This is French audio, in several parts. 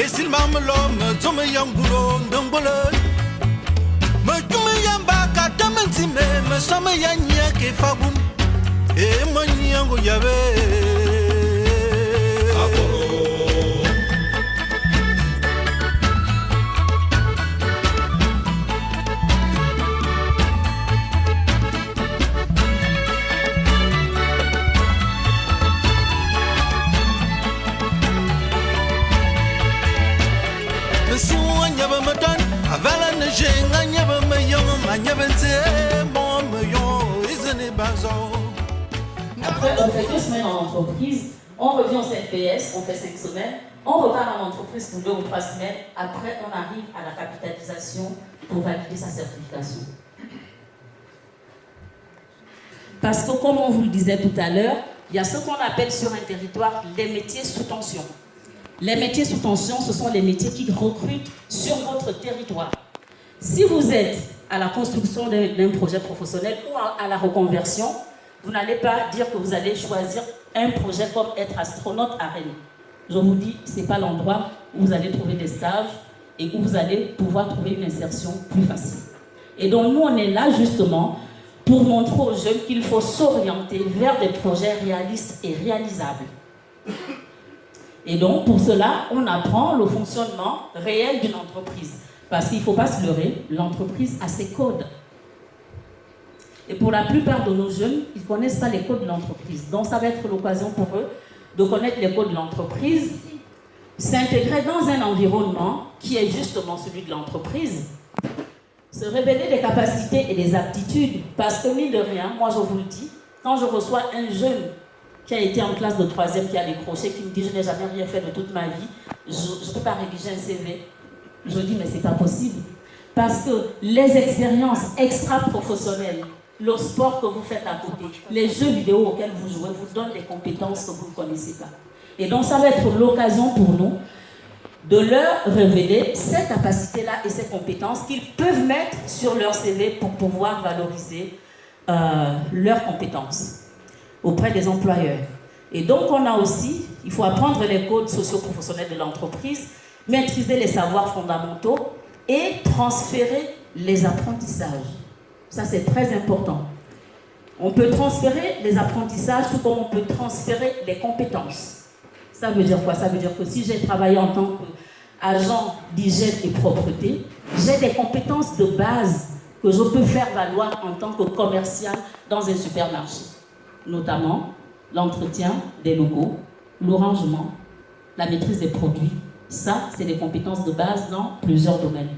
Esil mamlom zome yangulo ndongolo. Me tume yamba katamenti me some yanya ke fabun. E manyango yabe. Après, on fait 2 semaines en entreprise, on revient au CNPS, on fait 5 semaines, on repart en entreprise pour 2 ou 3 semaines, après on arrive à la capitalisation pour valider sa certification. Parce que comme on vous le disait tout à l'heure, il y a ce qu'on appelle sur un territoire les métiers sous tension. Les métiers sous tension, ce sont les métiers qui recrutent sur votre territoire. Si vous êtes à la construction d'un projet professionnel ou à la reconversion, vous n'allez pas dire que vous allez choisir un projet comme être astronaute à Rennes. Je vous dis, ce n'est pas l'endroit où vous allez trouver des stages et où vous allez pouvoir trouver une insertion plus facile. Et donc nous, on est là justement pour montrer aux jeunes qu'il faut s'orienter vers des projets réalistes et réalisables. Et donc, pour cela, on apprend le fonctionnement réel d'une entreprise. Parce qu'il ne faut pas se leurrer, l'entreprise a ses codes. Et pour la plupart de nos jeunes, ils ne connaissent pas les codes de l'entreprise. Donc, ça va être l'occasion pour eux de connaître les codes de l'entreprise, s'intégrer dans un environnement qui est justement celui de l'entreprise, se révéler des capacités et des aptitudes. Parce que, mine de rien, moi je vous le dis, quand je reçois un jeune qui a été en classe de 3e, qui a décroché, qui me dit « je n'ai jamais rien fait de toute ma vie, je ne peux pas rédiger un CV ». Je dis « mais ce n'est pas possible ». Parce que les expériences extra-professionnelles, le sport que vous faites à côté, les jeux vidéo auxquels vous jouez, vous donnent des compétences que vous ne connaissez pas. Et donc ça va être l'occasion pour nous de leur révéler ces capacités-là et ces compétences qu'ils peuvent mettre sur leur CV pour pouvoir valoriser leurs compétences auprès des employeurs. Et donc, on a aussi, il faut apprendre les codes socio-professionnels de l'entreprise, maîtriser les savoirs fondamentaux et transférer les apprentissages. Ça, c'est très important. On peut transférer les apprentissages tout comme on peut transférer les compétences. Ça veut dire quoi? Ça veut dire que si j'ai travaillé en tant qu'agent d'hygiène et propreté, j'ai des compétences de base que je peux faire valoir en tant que commercial dans un supermarché. Notamment l'entretien des locaux, le rangement, la maîtrise des produits. Ça, c'est des compétences de base dans plusieurs domaines.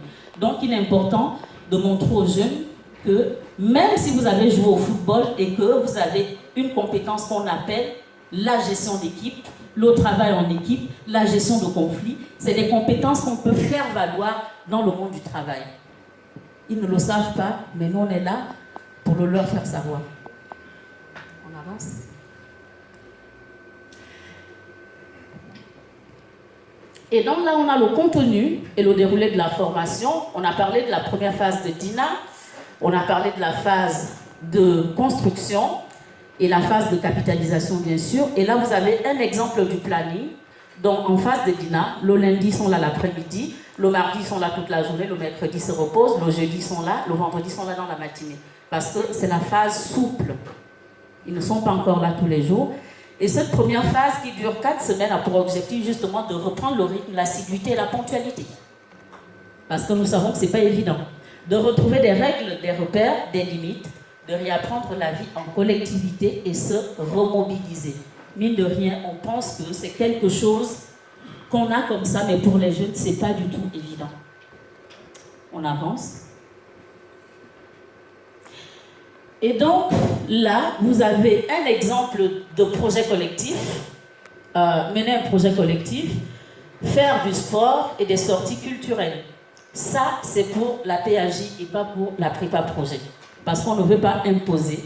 Donc, il est important de montrer aux jeunes que même si vous avez joué au football et que vous avez une compétence qu'on appelle la gestion d'équipe, le travail en équipe, la gestion de conflits, c'est des compétences qu'on peut faire valoir dans le monde du travail. Ils ne le savent pas, mais nous, on est là pour le leur faire savoir. Et donc là, on a le contenu et le déroulé de la formation. On a parlé de la première phase de DINA, on a parlé de la phase de construction et la phase de capitalisation, bien sûr. Et là, vous avez un exemple du planning. Donc, en phase de DINA, le lundi, ils sont là l'après-midi, le mardi, ils sont là toute la journée, le mercredi, se reposent, le jeudi, ils sont là, le vendredi, ils sont là dans la matinée. Parce que c'est la phase souple. Ils ne sont pas encore là tous les jours. Et cette première phase qui dure 4 semaines a pour objectif justement de reprendre le rythme, l'assiduité et la ponctualité. Parce que nous savons que ce n'est pas évident. De retrouver des règles, des repères, des limites, de réapprendre la vie en collectivité et se remobiliser. Mine de rien, on pense que c'est quelque chose qu'on a comme ça, mais pour les jeunes, ce n'est pas du tout évident. On avance. Et donc, là, vous avez un exemple de projet collectif, mener un projet collectif, faire du sport et des sorties culturelles. Ça, c'est pour la PAJ et pas pour la prépa projet. Parce qu'on ne veut pas imposer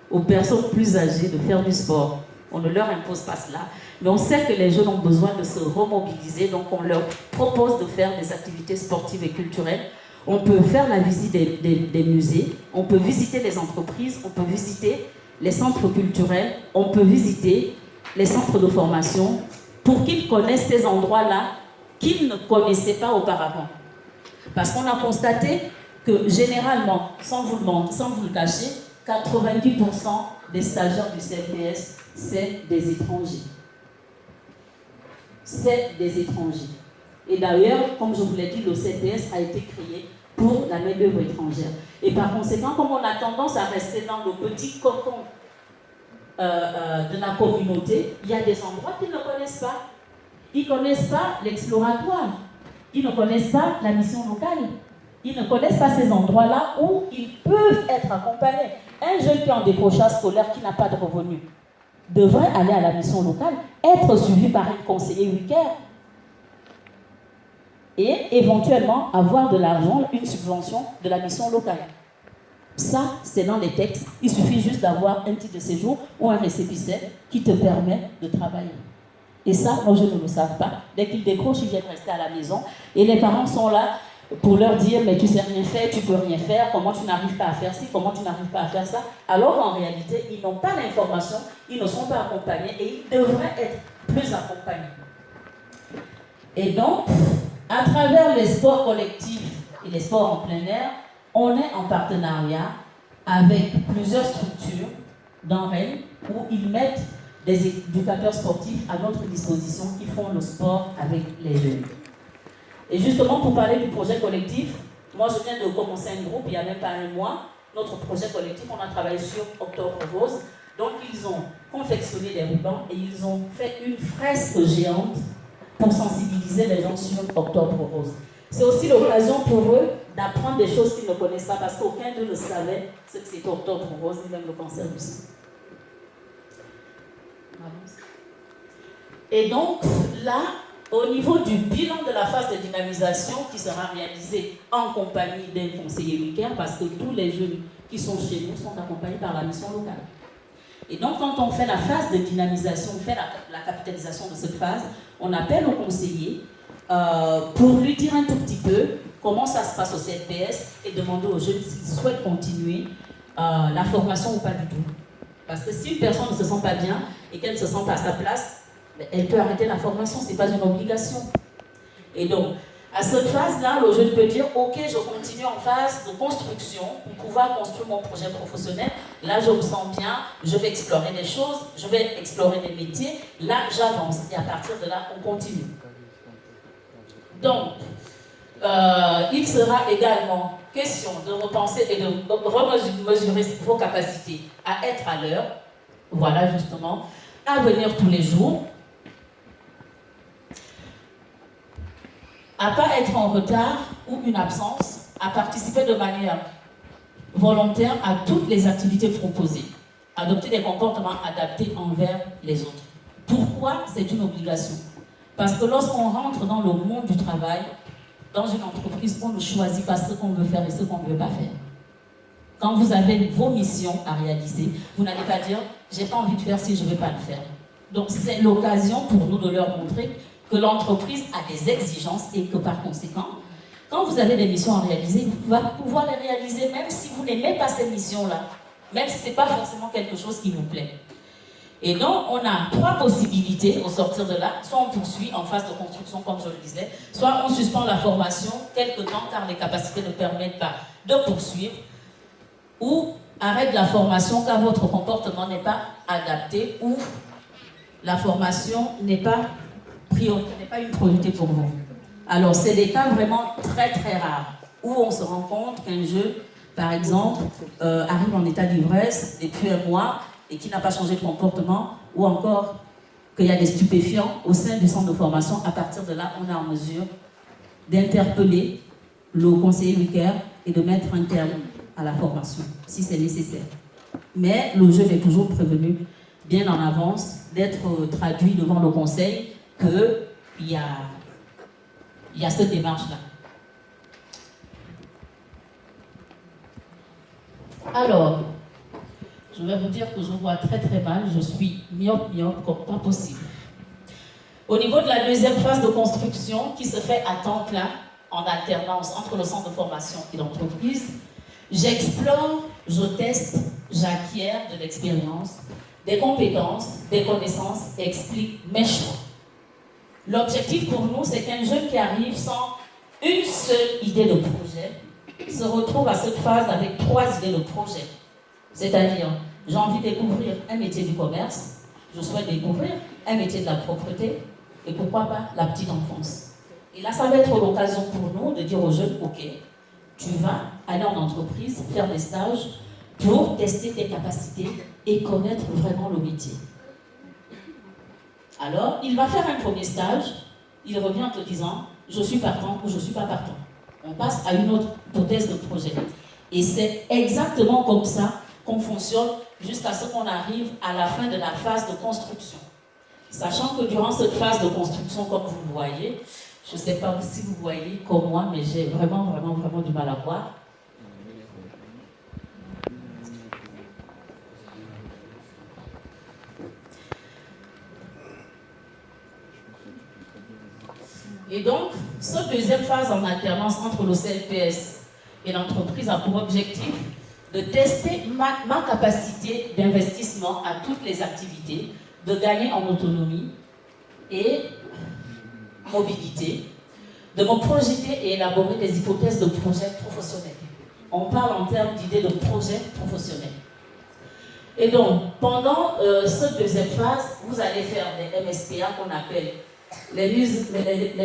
aux personnes plus âgées de faire du sport. On ne leur impose pas cela. Mais on sait que les jeunes ont besoin de se remobiliser, donc on leur propose de faire des activités sportives et culturelles. On peut faire la visite des musées, on peut visiter les entreprises, on peut visiter les centres culturels, on peut visiter les centres de formation pour qu'ils connaissent ces endroits-là qu'ils ne connaissaient pas auparavant. Parce qu'on a constaté que généralement, sans vous le cacher, 90% des stagiaires du CNPS, c'est des étrangers. C'est des étrangers. Et d'ailleurs, comme je vous l'ai dit, le CNPS a été créé pour la main-d'œuvre étrangère. Et par conséquent, comme on a tendance à rester dans le petit cocon de la communauté, il y a des endroits qu'ils ne connaissent pas. Ils ne connaissent pas l'exploratoire. Ils ne connaissent pas la mission locale. Ils ne connaissent pas ces endroits-là où ils peuvent être accompagnés. Un jeune qui est en décrochage scolaire, qui n'a pas de revenus, devrait aller à la mission locale, être suivi par un conseiller WICARE et éventuellement avoir de l'argent, une subvention de la mission locale. Ça, c'est dans les textes. Il suffit juste d'avoir un titre de séjour ou un récépissé qui te permet de travailler. Et ça, nos jeunes ne le savent pas. Dès qu'ils décrochent, ils viennent rester à la maison. Et les parents sont là pour leur dire, mais tu sais rien faire, tu peux rien faire, comment tu n'arrives pas à faire ci, comment tu n'arrives pas à faire ça. Alors qu'en réalité, ils n'ont pas l'information, ils ne sont pas accompagnés et ils devraient être plus accompagnés. Et donc, à travers les sports collectifs et les sports en plein air, on est en partenariat avec plusieurs structures dans Rennes où ils mettent des éducateurs sportifs à notre disposition qui font le sport avec les jeunes. Et justement, pour parler du projet collectif, moi je viens de commencer un groupe il n'y a même pas un mois. Notre projet collectif, on a travaillé sur Octobre Rose. Donc ils ont confectionné des rubans et ils ont fait une fresque géante pour sensibiliser les gens sur Octobre Rose. C'est aussi l'occasion pour eux d'apprendre des choses qu'ils ne connaissent pas parce qu'aucun d'eux ne savait ce que c'était Octobre Rose, ni même le cancer du sein. Et donc là, au niveau du bilan de la phase de dynamisation qui sera réalisée en compagnie d'un conseiller WICARE, parce que tous les jeunes qui sont chez nous sont accompagnés par la mission locale. Et donc quand on fait la phase de dynamisation, on fait la capitalisation de cette phase, on appelle au conseiller pour lui dire un tout petit peu comment ça se passe au CNPS et demander aux jeunes s'ils souhaitent continuer la formation ou pas du tout. Parce que si une personne ne se sent pas bien et qu'elle ne se sent pas à sa place, elle peut arrêter la formation, ce n'est pas une obligation. Et donc, à cette phase-là, le jeune peut dire, ok, je continue en phase de construction pour pouvoir construire mon projet professionnel. Là, je me sens bien, je vais explorer des choses, je vais explorer des métiers. Là, j'avance. Et à partir de là, on continue. Donc, il sera également question de repenser et de remesurer vos capacités à être à l'heure. Voilà, justement, à venir tous les jours. À ne pas être en retard ou une absence, à participer de manière volontaire à toutes les activités proposées, adopter des comportements adaptés envers les autres. Pourquoi c'est une obligation? Parce que lorsqu'on rentre dans le monde du travail, dans une entreprise, on ne choisit pas ce qu'on veut faire et ce qu'on ne veut pas faire. Quand vous avez vos missions à réaliser, vous n'allez pas dire « j'ai pas envie de faire si je ne vais pas le faire ». Donc c'est l'occasion pour nous de leur montrer que l'entreprise a des exigences et que par conséquent, quand vous avez des missions à réaliser, vous allez pouvoir les réaliser même si vous n'aimez pas ces missions-là, même si ce n'est pas forcément quelque chose qui vous plaît. Et donc, on a 3 possibilités au sortir de là. Soit on poursuit en phase de construction, comme je le disais, soit on suspend la formation quelque temps car les capacités ne permettent pas de poursuivre, ou arrête la formation car votre comportement n'est pas adapté ou la formation n'est pas une priorité pour vous. Alors, c'est des cas vraiment très très rares où on se rend compte qu'un jeune, par exemple, arrive en état d'ivresse depuis un mois et qui n'a pas changé de comportement, ou encore qu'il y a des stupéfiants au sein du centre de formation. À partir de là, on est en mesure d'interpeller le conseiller WICARE et de mettre un terme à la formation, si c'est nécessaire. Mais le jeune est toujours prévenu bien en avance d'être traduit devant le conseil qu'il y a cette démarche-là. Alors, je vais vous dire que je vois très très mal, je suis myope comme pas possible. Au niveau de la deuxième phase de construction qui se fait à temps plein, en alternance entre le centre de formation et l'entreprise, j'explore, je teste, j'acquiers de l'expérience, des compétences, des connaissances et explique mes choix. L'objectif pour nous, c'est qu'un jeune qui arrive sans une seule idée de projet se retrouve à cette phase avec 3 idées de projet. C'est-à-dire, j'ai envie de découvrir un métier du commerce, je souhaite découvrir un métier de la propreté, et pourquoi pas la petite enfance. Et là, ça va être l'occasion pour nous de dire aux jeunes, ok, tu vas aller en entreprise, faire des stages pour tester tes capacités et connaître vraiment le métier. Alors, il va faire un premier stage, il revient en te disant, je suis partant ou je ne suis pas partant. On passe à une autre hypothèse de projet. Et c'est exactement comme ça qu'on fonctionne jusqu'à ce qu'on arrive à la fin de la phase de construction. Sachant que durant cette phase de construction, comme vous le voyez, je ne sais pas si vous voyez comme moi, mais j'ai vraiment du mal à voir. Et donc, cette deuxième phase en alternance entre le CLPS et l'entreprise a pour objectif de tester ma capacité d'investissement à toutes les activités, de gagner en autonomie et mobilité, de me projeter et élaborer des hypothèses de projets professionnels. On parle en termes d'idées de projets professionnels. Et donc, pendant cette deuxième phase, vous allez faire des MSPA qu'on appelle les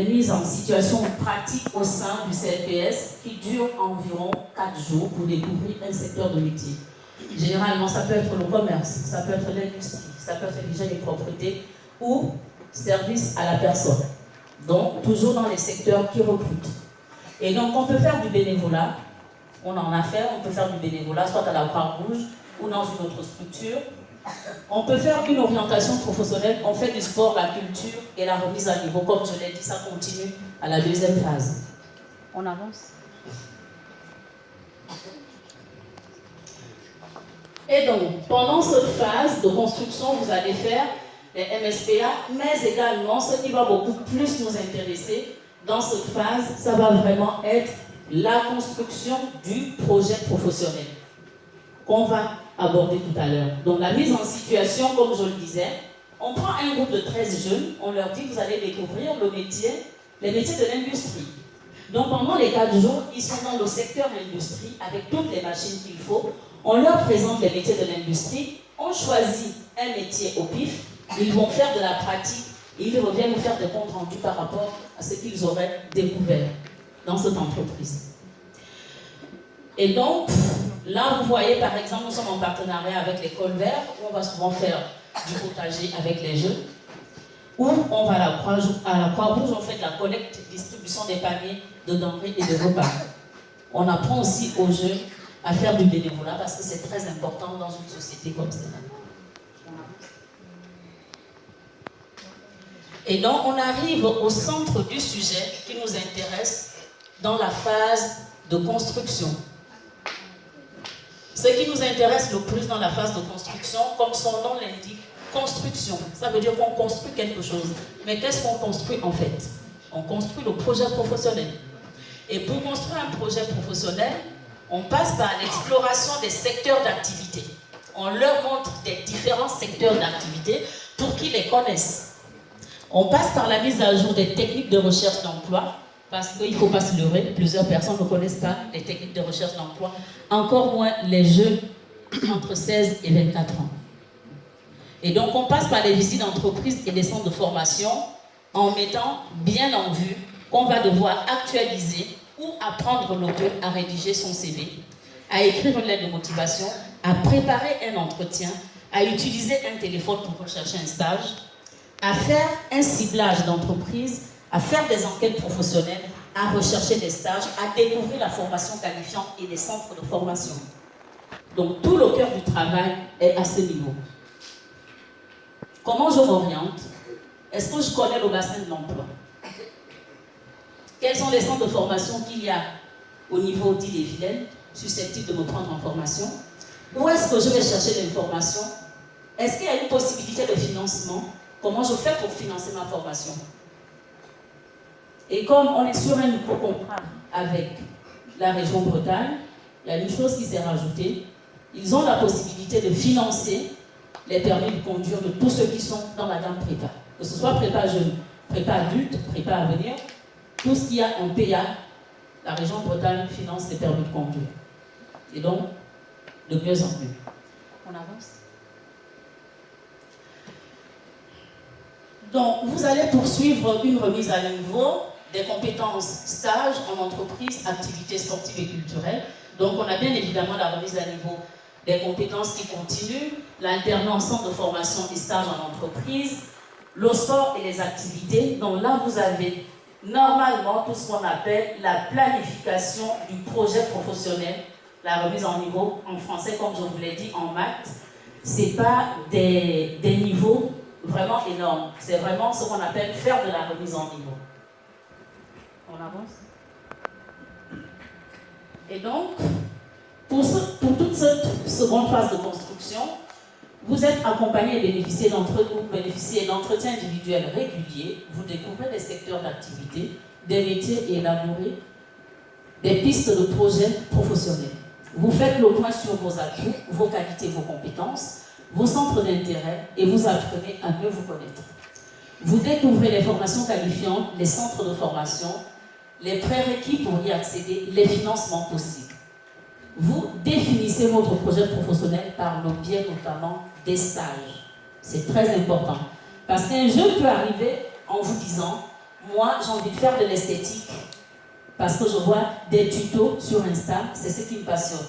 mises en situation pratique au sein du CLPS qui durent environ 4 jours pour découvrir un secteur de métier. Généralement, ça peut être le commerce, ça peut être l'industrie, ça peut être l'hygiène et propreté ou service à la personne. Donc, toujours dans les secteurs qui recrutent. Et donc, on peut faire du bénévolat, on en a fait, on peut faire du bénévolat, soit à la Croix-Rouge ou dans une autre structure. On peut faire une orientation professionnelle, on fait du sport, la culture et la remise à niveau. Comme je l'ai dit, ça continue à la deuxième phase. On avance. Et donc, pendant cette phase de construction, vous allez faire les MSPA, mais également, ce qui va beaucoup plus nous intéresser dans cette phase, ça va vraiment être la construction du projet professionnel qu'on va aborder tout à l'heure. Donc la mise en situation, comme je le disais, on prend un groupe de 13 jeunes, on leur dit que vous allez découvrir les métiers de l'industrie. Donc pendant les 4 jours, ils sont dans le secteur industrie avec toutes les machines qu'il faut. On leur présente les métiers de l'industrie, on choisit un métier au pif, ils vont faire de la pratique et ils reviennent nous faire des comptes rendus par rapport à ce qu'ils auraient découvert dans cette entreprise. Et donc, là, vous voyez, par exemple, nous sommes en partenariat avec l'école verte, où on va souvent faire du potager avec les jeunes, où on va à la Croix-Rouge, on fait de la collecte et distribution des paniers de denrées et de repas. On apprend aussi aux jeunes à faire du bénévolat parce que c'est très important dans une société comme celle-là. Et donc, on arrive au centre du sujet qui nous intéresse dans la phase de construction. Ce qui nous intéresse le plus dans la phase de construction, comme son nom l'indique, construction. Ça veut dire qu'on construit quelque chose. Mais qu'est-ce qu'on construit en fait? On construit le projet professionnel. Et pour construire un projet professionnel, on passe par l'exploration des secteurs d'activité. On leur montre des différents secteurs d'activité pour qu'ils les connaissent. On passe par la mise à jour des techniques de recherche d'emploi, parce qu'il ne faut pas se leurrer, plusieurs personnes ne connaissent pas les techniques de recherche d'emploi, encore moins les jeunes entre 16 et 24 ans. Et donc on passe par les visites d'entreprise et des centres de formation en mettant bien en vue qu'on va devoir actualiser ou apprendre le jeune à rédiger son CV, à écrire une lettre de motivation, à préparer un entretien, à utiliser un téléphone pour rechercher un stage, à faire un ciblage d'entreprise, à faire des enquêtes professionnelles, à rechercher des stages, à découvrir la formation qualifiante et les centres de formation. Donc tout le cœur du travail est à ce niveau. Comment je m'oriente? Est-ce que je connais le bassin de l'emploi? Quels sont les centres de formation qu'il y a au niveau d'Ille-et-Vilaine susceptibles de me prendre en formation? Où est-ce que je vais chercher l'information? Est-ce qu'il y a une possibilité de financement? Comment je fais pour financer ma formation? Et comme on est sur un nouveau contrat avec la région Bretagne, il y a une chose qui s'est rajoutée. Ils ont la possibilité de financer les permis de conduire de tous ceux qui sont dans la gamme prépa. Que ce soit prépa jeune, prépa adulte, prépa avenir, tout ce qu'il y a en PA, la région Bretagne finance les permis de conduire. Et donc, de mieux en mieux. On avance. Donc, vous allez poursuivre une remise à niveau des compétences stages en entreprise, activités sportives et culturelles. Donc, on a bien évidemment la remise à niveau des compétences qui continuent, l'alternance de formation et stages en entreprise, le sport et les activités. Donc là, vous avez normalement tout ce qu'on appelle la planification du projet professionnel, la remise en niveau en français, comme je vous l'ai dit, en maths. Ce n'est pas des niveaux vraiment énormes. C'est vraiment ce qu'on appelle faire de la remise en niveau. On avance. Et donc, pour toute cette seconde phase de construction, vous êtes accompagné et bénéficiez d'entretiens individuels réguliers. Vous découvrez des secteurs d'activité, des métiers et élaborez des pistes de projets professionnels. Vous faites le point sur vos atouts, vos qualités, vos compétences, vos centres d'intérêt et vous apprenez à mieux vous connaître. Vous découvrez les formations qualifiantes, les centres de formation, les prérequis pour y accéder, les financements possibles. Vous définissez votre projet professionnel par le biais notamment des stages. C'est très important. Parce qu'un jeune peut arriver en vous disant « Moi, j'ai envie de faire de l'esthétique parce que je vois des tutos sur Insta, c'est ce qui me passionne. »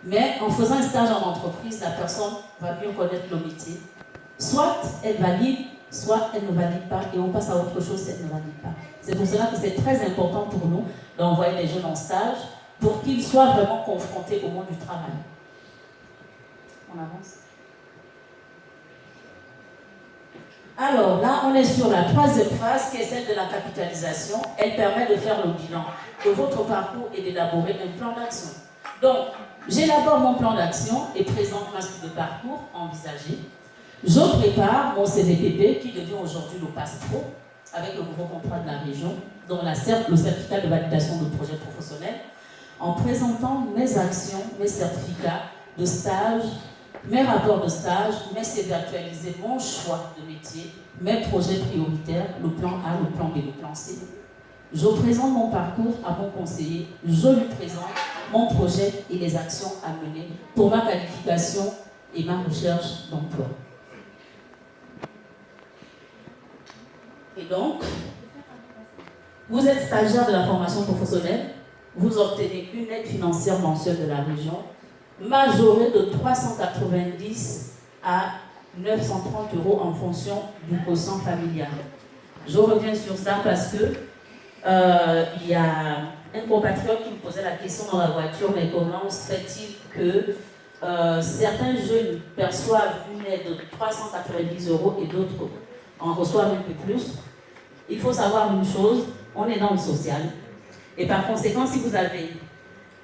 Mais en faisant un stage en entreprise, la personne va mieux connaître le métier. Soit elle valide, soit elle ne valide pas et on passe à autre chose si elle ne valide pas. C'est pour cela que c'est très important pour nous d'envoyer les jeunes en stage pour qu'ils soient vraiment confrontés au monde du travail. On avance. Alors là, on est sur la troisième phase qui est celle de la capitalisation. Elle permet de faire le bilan de votre parcours et d'élaborer un plan d'action. Donc, j'élabore mon plan d'action et présente ma suite de parcours envisagée. Je prépare mon CVPP qui devient aujourd'hui le PASPRO avec le nouveau contrat de la région, dont le certificat de validation de projet professionnel, en présentant mes actions, mes certificats de stage, mes rapports de stage, mes CV actualisés, mon choix de métier, mes projets prioritaires, le plan A, le plan B, le plan C. Je présente mon parcours à mon conseiller, je lui présente mon projet et les actions à mener pour ma qualification et ma recherche d'emploi. Et donc, vous êtes stagiaire de la formation professionnelle, vous obtenez une aide financière mensuelle de la région, majorée de 390 à 930 € en fonction du quotient familial. Je reviens sur ça parce que il y a un compatriote qui me posait la question dans la voiture, mais comment se fait-il que certains jeunes perçoivent une aide de 390 € et d'autres en reçoivent un peu plus? Il faut savoir une chose, on est dans le social. Et par conséquent, si vous avez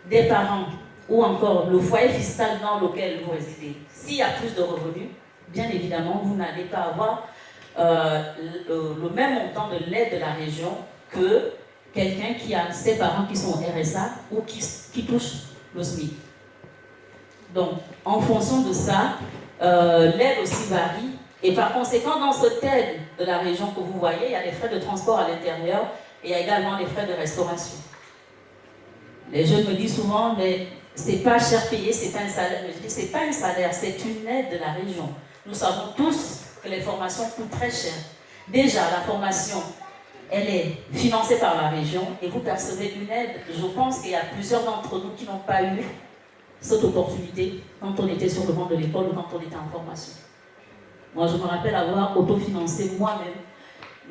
des parents ou encore le foyer fiscal dans lequel vous résidez, s'il y a plus de revenus, bien évidemment, vous n'allez pas avoir le même montant de l'aide de la région que quelqu'un qui a ses parents qui sont au RSA ou qui touche le SMIC. Donc, en fonction de ça, l'aide aussi varie. Et par conséquent, dans cette aide de la région que vous voyez, il y a les frais de transport à l'intérieur et il y a également les frais de restauration. Les jeunes me disent souvent, mais c'est pas cher payé, c'est pas un salaire. Mais je dis, c'est pas un salaire, c'est une aide de la région. Nous savons tous que les formations coûtent très cher. Déjà, la formation, elle est financée par la région et vous percevez une aide. Je pense qu'il y a plusieurs d'entre nous qui n'ont pas eu cette opportunité quand on était sur le banc de l'école ou quand on était en formation. Moi, je me rappelle avoir autofinancé moi-même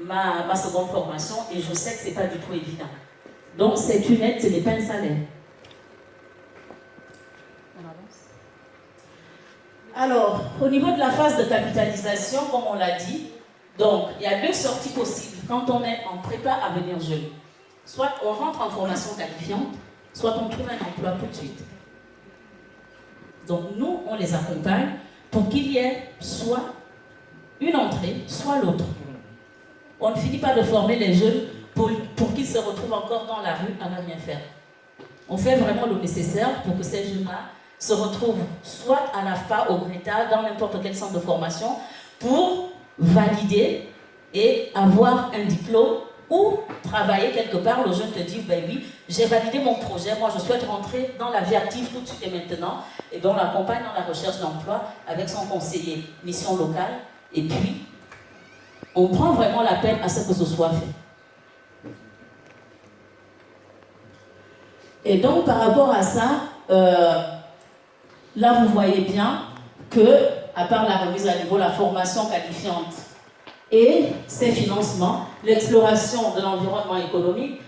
ma seconde formation et je sais que ce n'est pas du tout évident. Donc, c'est une aide, ce n'est pas un salaire. On avance. Alors, au niveau de la phase de capitalisation, comme on l'a dit, donc, il y a deux sorties possibles quand on est en prépa à venir jeune. Soit on rentre en formation qualifiante, soit on trouve un emploi tout de suite. Donc, nous, on les accompagne pour qu'il y ait soit une entrée, soit l'autre. On ne finit pas de former les jeunes pour qu'ils se retrouvent encore dans la rue à ne rien faire. On fait vraiment le nécessaire pour que ces jeunes-là se retrouvent soit à l'AFPA, au Greta, dans n'importe quel centre de formation, pour valider et avoir un diplôme ou travailler quelque part. Le jeune te dit, ben oui, j'ai validé mon projet, moi je souhaite rentrer dans la vie active tout de suite et maintenant, et donc on l'accompagne dans la recherche d'emploi avec son conseiller mission locale, et puis on prend vraiment la peine à ce que ce soit fait. Et donc par rapport à ça, là vous voyez bien que, à part la remise à niveau, la formation qualifiante et ses financements, l'exploration de l'environnement économique,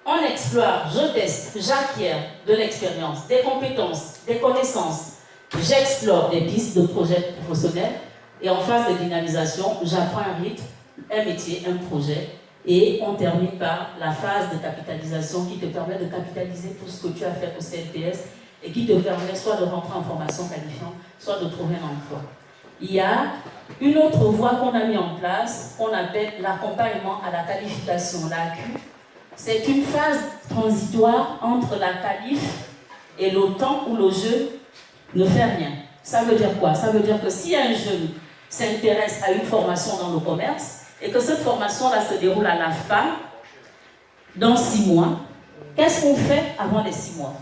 on explore, je teste, j'acquiers de l'expérience, des compétences, des connaissances, j'explore des pistes de projets professionnels et en phase de dynamisation, j'apprends un rythme, un métier, un projet et on termine par la phase de capitalisation qui te permet de capitaliser tout ce que tu as fait au CNPS et qui te permet soit de rentrer en formation qualifiante, soit de trouver un emploi. Il y a une autre voie qu'on a mis en place, qu'on appelle l'accompagnement à la qualification, l'AQ. C'est une phase transitoire entre la qualif et le temps où le jeune ne fait rien. Ça veut dire quoi? Ça veut dire que si un jeune s'intéresse à une formation dans le commerce et que cette formation-là se déroule à l'AFPA, dans 6 mois, qu'est-ce qu'on fait avant les 6 mois?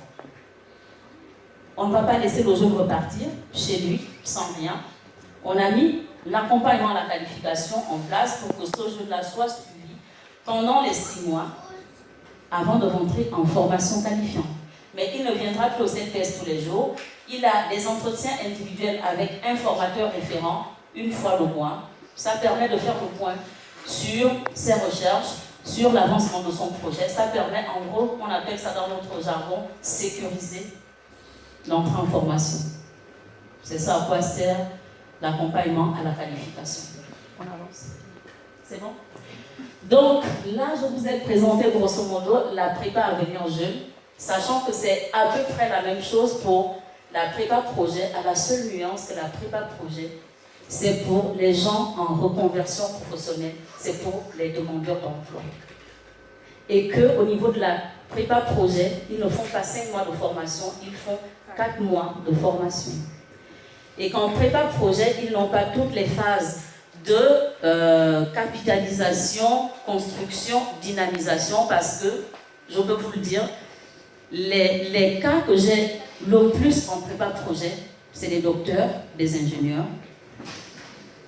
On ne va pas laisser le jeune repartir chez lui sans rien. On a mis l'accompagnement à la qualification en place pour que ce jeune-là soit suivi pendant les 6 mois avant de rentrer en formation qualifiante. Mais il ne viendra plus au CNPS tous les jours. Il a des entretiens individuels avec un formateur référent une fois le mois. Ça permet de faire le point sur ses recherches, sur l'avancement de son projet. Ça permet, en gros, on appelle ça dans notre jargon, sécuriser l'entrée en formation. C'est ça à quoi sert l'accompagnement à la qualification. On avance. C'est bon? Donc, là, je vous ai présenté grosso modo la prépa Avenir Jeune, sachant que c'est à peu près la même chose pour la prépa projet, à la seule nuance que la prépa projet, c'est pour les gens en reconversion professionnelle, c'est pour les demandeurs d'emploi. Et qu'au niveau de la prépa projet, ils ne font pas 5 mois de formation, ils font 4 mois de formation. Et qu'en prépa projet, ils n'ont pas toutes les phases de capitalisation, construction, dynamisation, parce que, je peux vous le dire, les cas que j'ai le plus en prépa projet, c'est des docteurs, des ingénieurs,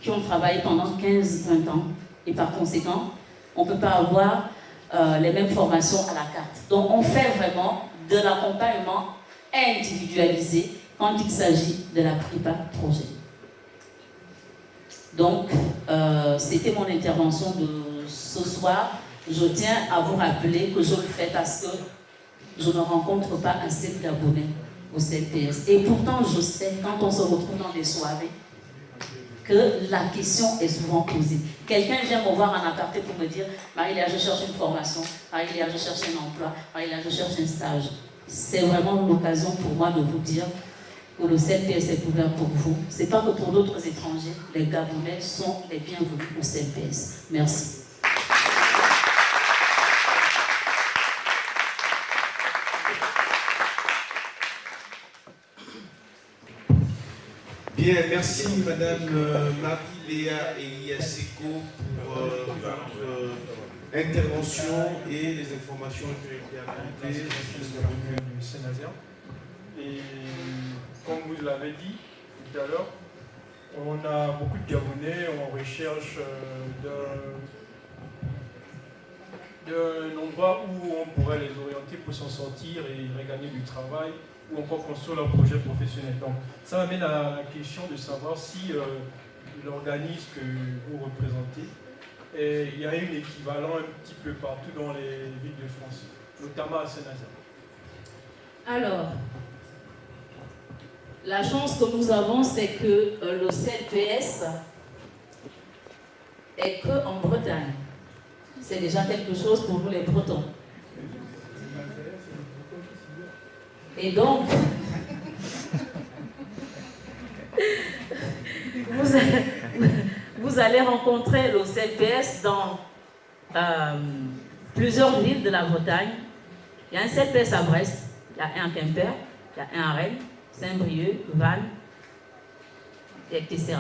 qui ont travaillé pendant 15-20 ans. Et par conséquent, on ne peut pas avoir les mêmes formations à la carte. Donc on fait vraiment de l'accompagnement individualisé quand il s'agit de la prépa projet. Donc, c'était mon intervention de ce soir. Je tiens à vous rappeler que je le fais parce que je ne rencontre pas assez d'abonnés au CNPS. Et pourtant, je sais, quand on se retrouve dans des soirées, que la question est souvent posée. Quelqu'un vient me voir en aparté pour me dire « Marie-Léa, je cherche une formation. Marie-Léa, je cherche un emploi. Marie-Léa, je cherche un stage. » C'est vraiment l'occasion pour moi de vous dire que le CNPS est ouvert pour vous. Ce n'est pas que pour d'autres étrangers, les Gabonais sont les bienvenus au CNPS. Merci. Bien, merci Madame Marie-Léa Eliaseko pour votre intervention et les informations qui ont été apportées. Du Sénazien. Et comme vous l'avez dit tout à l'heure, on a beaucoup de Gabonais en recherche d'un endroit où on pourrait les orienter pour s'en sortir et regagner du travail ou encore construire leur projet professionnel. Donc ça m'amène à la question de savoir si l'organisme que vous représentez, il y a un équivalent un petit peu partout dans les villes de France, notamment à Saint-Nazaire. Alors, la chance que nous avons, c'est que le CNPS est qu'en Bretagne. C'est déjà quelque chose pour nous les Bretons. Et donc, vous allez rencontrer le CNPS dans plusieurs villes de la Bretagne. Il y a un CNPS à Brest, il y a un à Quimper, il y a un à Rennes, Saint-Brieuc, Vannes, etc.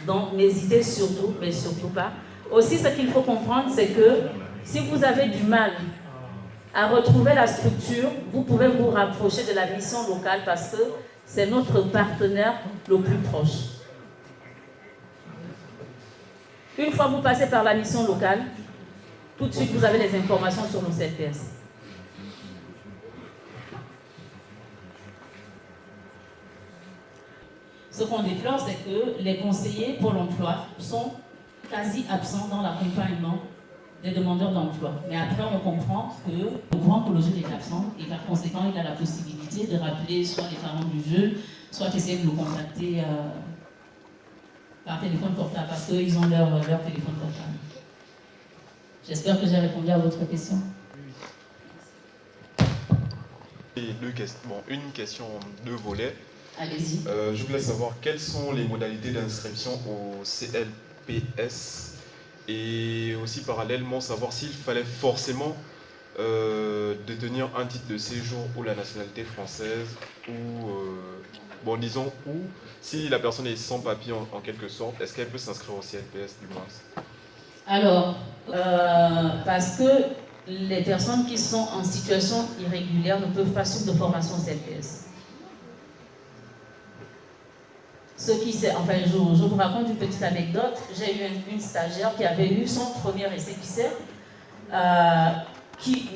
Donc n'hésitez surtout, mais surtout pas, Aussi, ce qu'il faut comprendre, c'est que si vous avez du mal à retrouver la structure, vous pouvez vous rapprocher de la mission locale parce que c'est notre partenaire le plus proche. Une fois que vous passez par la mission locale, tout de suite vous avez les informations sur nos CLPS. Ce qu'on déplore, c'est que les conseillers Pôle emploi sont quasi absents dans l'accompagnement des demandeurs d'emploi. Mais après, on comprend que le courant écologique est absent et par conséquent, il a la possibilité de rappeler soit les parents du jeu, soit essayer de nous contacter par téléphone portable parce qu'ils ont leur téléphone portable. J'espère que j'ai répondu à votre question. Et une question, deux volets. Allez-y. Je voulais savoir quelles sont les modalités d'inscription au CLPS et aussi parallèlement savoir s'il fallait forcément détenir un titre de séjour ou la nationalité française ou, disons, ou si la personne est sans papier en quelque sorte, est-ce qu'elle peut s'inscrire au CLPS du moins? Alors, parce que les personnes qui sont en situation irrégulière ne peuvent pas suivre de formation CLPS. Je vous raconte une petite anecdote. J'ai eu une stagiaire qui avait eu son premier récépissé,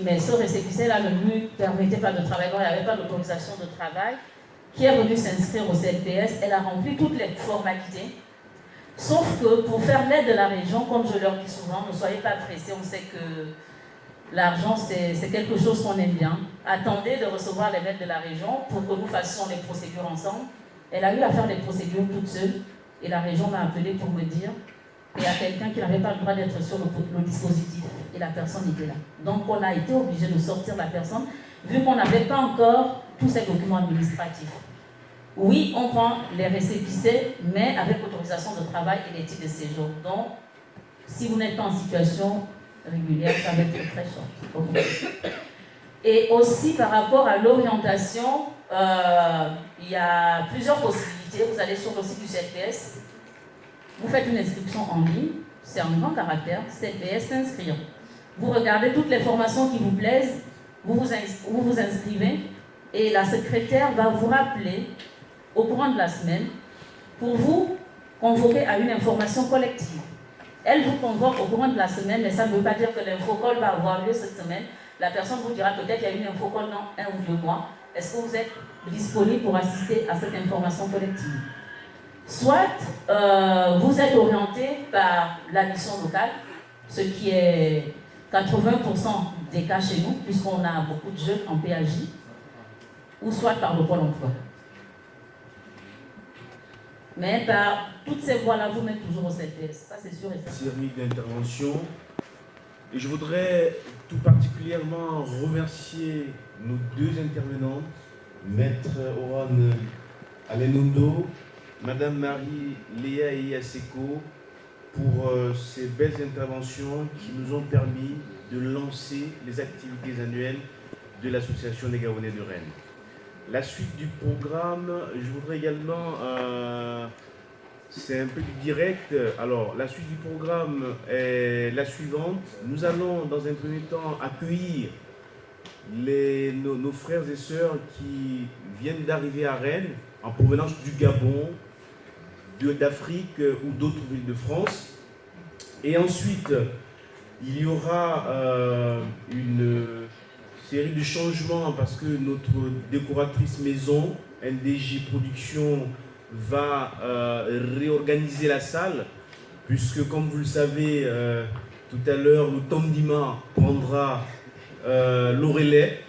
mais ce récépissé-là ne lui permettait pas de travailler, donc il n'y avait pas d'autorisation de travail, qui est venue s'inscrire au CLPS. Elle a rempli toutes les formalités, sauf que pour faire l'aide de la région, comme je leur dis souvent, ne soyez pas pressés, on sait que l'argent c'est quelque chose qu'on aime bien. Attendez de recevoir les aides de la région pour que nous fassions les procédures ensemble. Elle a eu à faire les procédures toute seule et la région m'a appelé pour me dire qu'il y a quelqu'un qui n'avait pas le droit d'être sur le dispositif et la personne était là. Donc on a été obligé de sortir la personne vu qu'on n'avait pas encore tous ces documents administratifs. Oui, on prend les récépissés, mais avec autorisation de travail et les titres de séjour. Donc, si vous n'êtes pas en situation régulière, ça va être très short. Et aussi par rapport à l'orientation, il y a plusieurs possibilités. Vous allez sur le site du CLPS, vous faites une inscription en ligne, c'est en grand caractère, CLPS s'inscrire. Vous regardez toutes les formations qui vous plaisent, vous vous inscrivez et la secrétaire va vous rappeler au courant de la semaine pour vous convoquer à une information collective. Elle vous convoque au courant de la semaine, mais ça ne veut pas dire que l'infocall va avoir lieu cette semaine. La personne vous dira peut-être qu'il y a une infocall dans 1 ou 2 mois. Est-ce que vous êtes disponible pour assister à cette information collective? Soit vous êtes orienté par la mission locale, ce qui est 80% des cas chez nous, puisqu'on a beaucoup de jeunes en PAJ, ou soit par le Pôle emploi. Mais par toutes ces voies-là, vous mettez toujours au CLPS. Ça, c'est sûr et certain. Série d'interventions. Et je voudrais tout particulièrement remercier nos deux intervenantes, Maître Oran Alenondo, Madame Marie-Léa Eyaseko, pour ces belles interventions qui nous ont permis de lancer les activités annuelles de l'Association des Gabonais de Rennes. La suite du programme, je voudrais également, c'est un peu du direct. Alors, la suite du programme est la suivante. Nous allons, dans un premier temps, accueillir nos frères et sœurs qui viennent d'arriver à Rennes, en provenance du Gabon, d'Afrique ou d'autres villes de France. Et ensuite, il y aura une série de changements parce que notre décoratrice maison, NDJ Production, va réorganiser la salle, puisque comme vous le savez, tout à l'heure, le Tondima prendra le relais.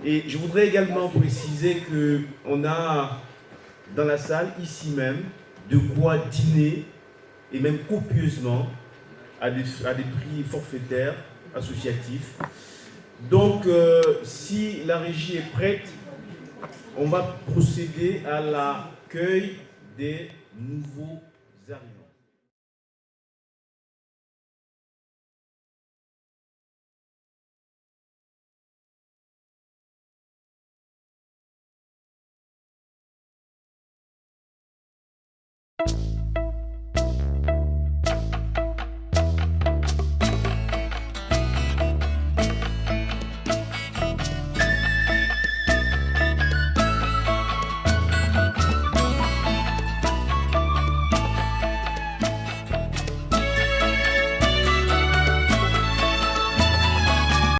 Et je voudrais également préciser qu'on a dans la salle, ici même, de quoi dîner, et même copieusement, à des prix forfaitaires, associatifs. Donc, si la régie est prête, on va procéder à l'accueil des nouveaux arrivants.